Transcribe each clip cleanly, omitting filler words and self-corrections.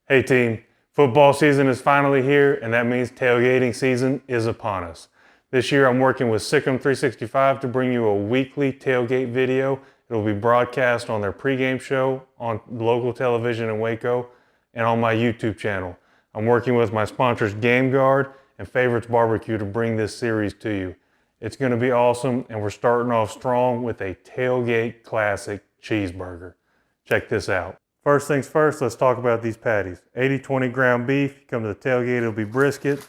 Hey team, football season is finally here, and that means tailgating season is upon us. This year I'm working with SicEm 365 to bring you a weekly tailgate video. It will be broadcast on their pregame show, on local television in Waco, and on my YouTube channel. I'm working with my sponsors GameGuard and Favorites Barbecue to bring this series to you. It's going to be awesome, and we're starting off strong with a tailgate classic cheeseburger. Check this out. First things first, let's talk about these patties. 80-20 ground beef. You come to the tailgate, it'll be brisket.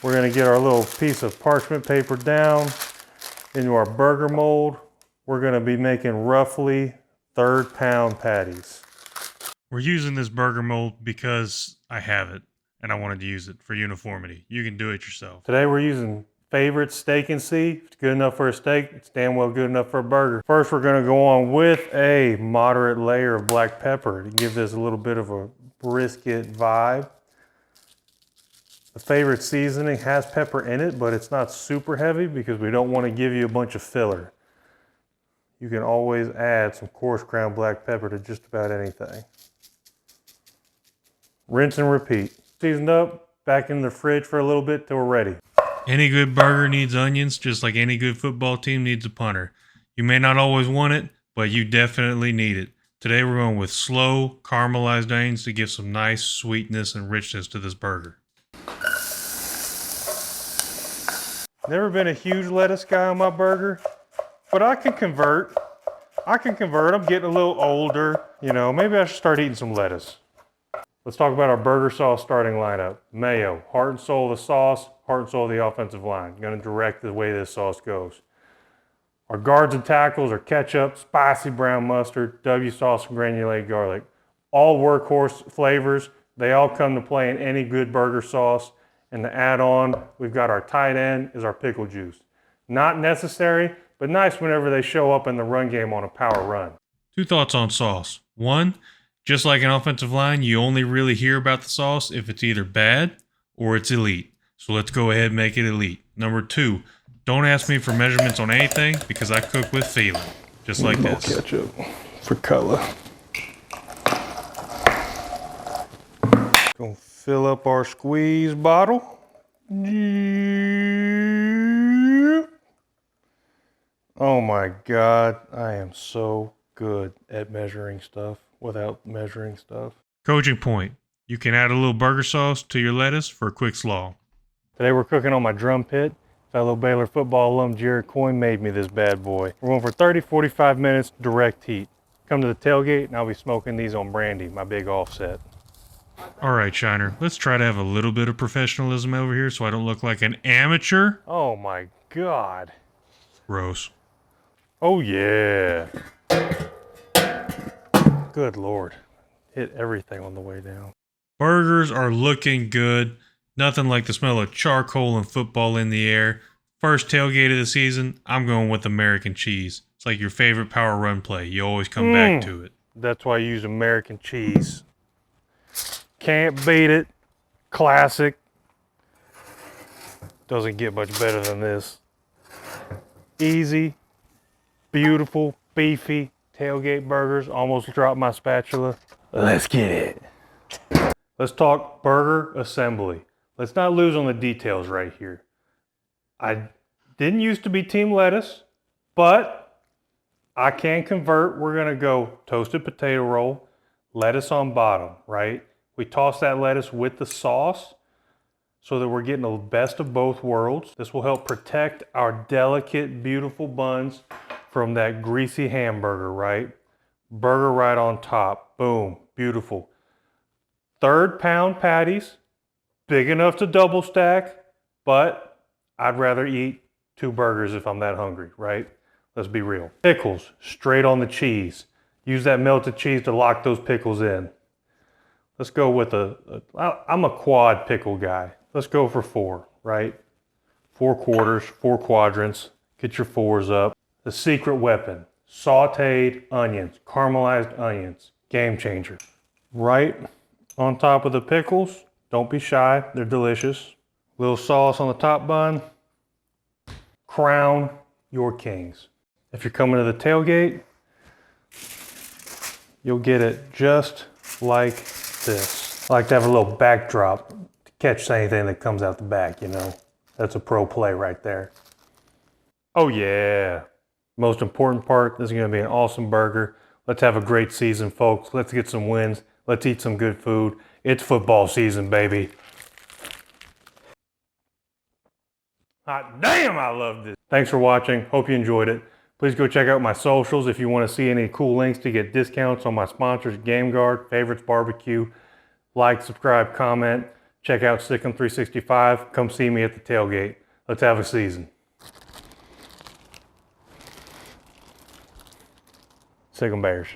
We're gonna get our little piece of parchment paper down into our burger mold. We're gonna be making roughly third-pound patties. We're using this burger mold because I have it and I wanted to use it for uniformity. You can do it yourself. Today we're using Favorite Steak and See. If it's good enough for a steak, it's damn well good enough for a burger. First, we're gonna go on with a moderate layer of black pepper to give this a little bit of a brisket vibe. The Favorite seasoning has pepper in it, but it's not super heavy because we don't want to give you a bunch of filler. You can always add some coarse ground black pepper to just about anything. Rinse and repeat. Seasoned up, back in the fridge for a little bit till we're ready. Any good burger needs onions, just like any good football team needs a punter. You may not always want it, but you definitely need it. Today we're going with slow, caramelized onions to give some nice sweetness and richness to this burger. Never been a huge lettuce guy on my burger, but I can convert. I'm getting a little older. You know, maybe I should start eating some lettuce. Let's talk about our burger sauce starting lineup. Mayo, heart and soul of the sauce, heart and soul of the offensive line. Going to direct the way this sauce goes. Our guards and tackles are ketchup, spicy brown mustard, W sauce, and granulated garlic. All workhorse flavors. They all come to play in any good burger sauce. And to add on, we've got our tight end is our pickle juice. Not necessary, but nice whenever they show up in the run game on a power run. Two thoughts on sauce. One, just like an offensive line, you only really hear about the sauce if it's either bad or it's elite. So let's go ahead and make it elite. Number two, don't ask me for measurements on anything because I cook with feeling, just like this. Ketchup for color. Gonna fill up our squeeze bottle. Oh my God, I am so good at measuring stuff without measuring stuff. Coaching point, you can add a little burger sauce to your lettuce for a quick slaw. Today we're cooking on my drum pit. Fellow Baylor football alum Jared Coyne made me this bad boy. We're going for 30-45 minutes direct heat. Come to the tailgate and I'll be smoking these on brandy, my big offset. All right, Shiner, let's try to have a little bit of professionalism over here so I don't look like an amateur. Oh my God. Gross. Oh yeah. Good Lord. Hit everything on the way down. Burgers are looking good. Nothing like the smell of charcoal and football in the air. First tailgate of the season, I'm going with American cheese. It's like your favorite power run play. You always come back to it. That's why I use American cheese. Can't beat it. Classic. Doesn't get much better than this. Easy, beautiful, beefy tailgate burgers. Almost dropped my spatula. Let's get it. Let's talk burger assembly. Let's not lose on the details right here. I didn't used to be team lettuce, but I can convert. We're gonna go toasted potato roll, lettuce on bottom, right? We toss that lettuce with the sauce so that we're getting the best of both worlds. This will help protect our delicate, beautiful buns from that greasy hamburger, right? Burger right on top. Boom, beautiful. Third-pound patties, big enough to double stack, but I'd rather eat 2 burgers if I'm that hungry, right? Let's be real. Pickles, straight on the cheese. Use that melted cheese to lock those pickles in. Let's go with I'm a quad pickle guy. Let's go for 4, right? 4 quarters, 4 quadrants. Get your 4s up. The secret weapon, sauteed onions, caramelized onions, game changer. Right on top of the pickles. Don't be shy, they're delicious. Little sauce on the top bun. Crown your kings. If you're coming to the tailgate, you'll get it just like this. I like to have a little backdrop to catch anything that comes out the back, you know. That's a pro play right there. Oh yeah. Most important part, this is gonna be an awesome burger. Let's have a great season, folks. Let's get some wins. Let's eat some good food. It's football season, baby. Hot damn, I love this. Thanks for watching. Hope you enjoyed it. Please go check out my socials if you want to see any cool links to get discounts on my sponsors, GameGuard, Favorites Barbecue. Like, subscribe, comment. Check out SicEm 365. Come see me at the tailgate. Let's have a season. SicEm Bears.